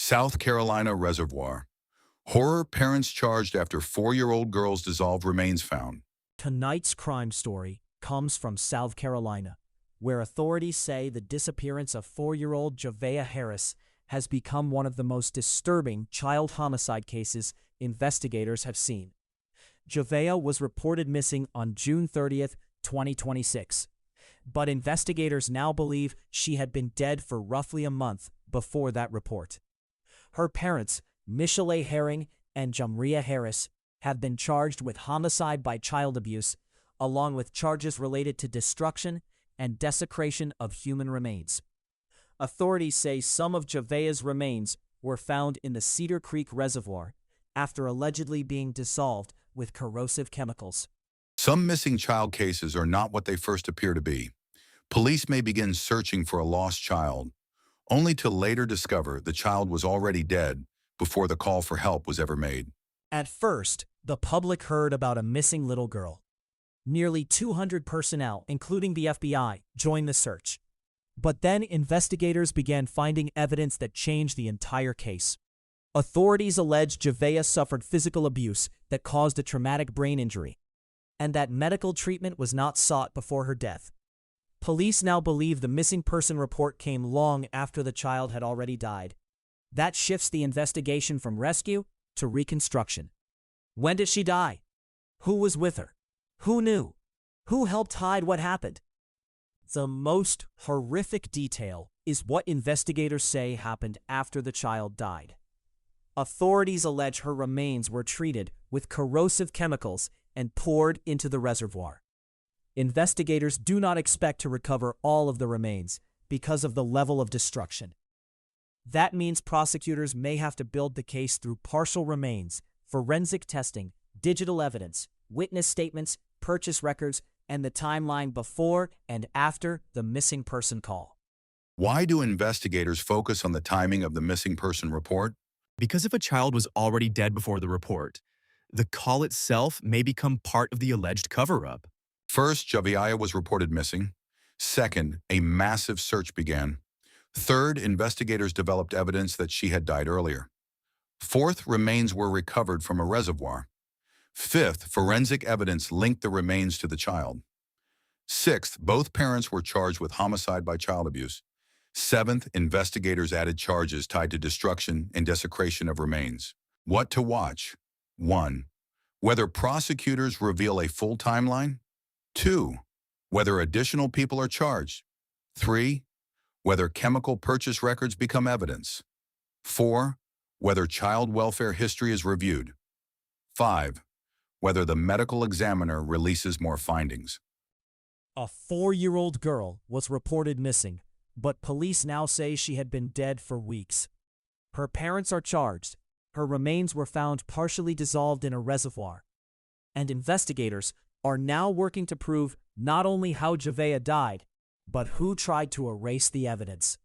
South Carolina Reservoir. Horror, parents charged after 4-year-old girl's dissolved remains found. Tonight's crime story comes from South Carolina, where authorities say the disappearance of 4-year-old Javea Harris has become one of the most disturbing child homicide cases investigators have seen. Javea was reported missing on June 30th, 2026, but investigators now believe she had been dead for roughly a month before that report. Her parents, Michelle Herring and Jamria Harris, have been charged with homicide by child abuse, along with charges related to destruction and desecration of human remains. Authorities say some of Javea's remains were found in the Cedar Creek Reservoir after allegedly being dissolved with corrosive chemicals. Some missing child cases are not what they first appear to be. Police may begin searching for a lost child, only to later discover the child was already dead before the call for help was ever made. At first, the public heard about a missing little girl. Nearly 200 personnel, including the FBI, joined the search. But then investigators began finding evidence that changed the entire case. Authorities alleged Javea suffered physical abuse that caused a traumatic brain injury, and that medical treatment was not sought before her death. Police now believe the missing person report came long after the child had already died. That shifts the investigation from rescue to reconstruction. When did she die? Who was with her? Who knew? Who helped hide what happened? The most horrific detail is what investigators say happened after the child died. Authorities allege her remains were treated with corrosive chemicals and poured into the reservoir. Investigators do not expect to recover all of the remains because of the level of destruction. That means prosecutors may have to build the case through partial remains, forensic testing, digital evidence, witness statements, purchase records, and the timeline before and after the missing person call. Why do investigators focus on the timing of the missing person report? Because if a child was already dead before the report, the call itself may become part of the alleged cover-up. First, Javea was reported missing. Second, a massive search began. Third, investigators developed evidence that she had died earlier. Fourth, remains were recovered from a reservoir. Fifth, forensic evidence linked the remains to the child. Sixth, both parents were charged with homicide by child abuse. Seventh, investigators added charges tied to destruction and desecration of remains. What to watch? 1. Whether prosecutors reveal a full timeline. 2. Whether additional people are charged. 3. Whether chemical purchase records become evidence. 4. Whether child welfare history is reviewed. 5. Whether the medical examiner releases more findings. A 4-year-old girl was reported missing, but police now say she had been dead for weeks. Her parents are charged. Her remains were found partially dissolved in a reservoir. And investigators are now working to prove not only how Javea died, but who tried to erase the evidence.